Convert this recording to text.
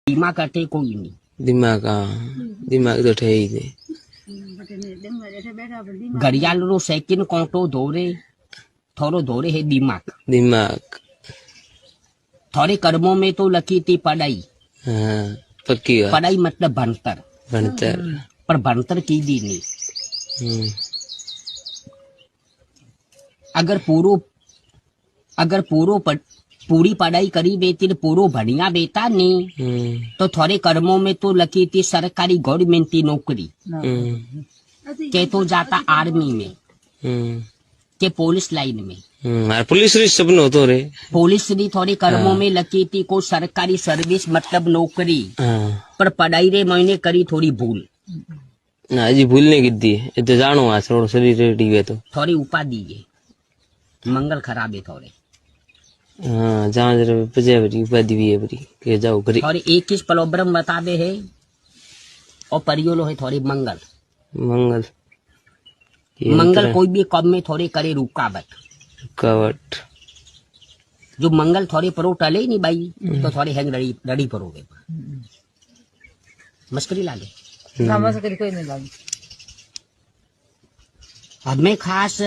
दिमाग कटे कोई नहीं। दिमाग दिमाग तो थे ही नहीं। घड़ियाल रो सेकंड कोटो दौरे थोड़ो दौरे है दिमाग। दिमाग थोड़े कर्मों में तो लकी थी पढ़ाई। हाँ पक्की बात। पढ़ाई मतलब भणतर। भणतर पर भणतर की दी नहीं। अगर पूरी पढ़ाई करी बेती पूरो बढ़िया बेटा नहीं तो थोड़े कर्मों में तो लकी थी सरकारी गवर्नमेंट की नौकरी के तो जाता आर्मी में के पुलिस लाइन में। पुलिस री सपनो तो रे पुलिस री थोड़ी कर्मों में लकी थी को सरकारी सर्विस मतलब नौकरी। पर पढ़ाई रे मैंने करी थोड़ी भूल। ना जी भूल नहीं की दी ये तो जानो आ थोड़ा शरीर रेडी है तो थोड़ी उपाधि है मंगल खराब है थोड़े। हाँ जहाँ जरा पजे बरी उपाधि भी है बरी के जाओ करी। थोड़ी 21 प्रॉब्लम बता दे है और परियोलो है थोड़ी मंगल। मंगल कोई भी काम में थोड़े करे रुकावट। जो मंगल थोड़े परो टले नहीं भाई तो थोड़े हैंग रड़ी परोगे। मस्करी लागे ना मस्करी कोई नहीं लागी। हमें खास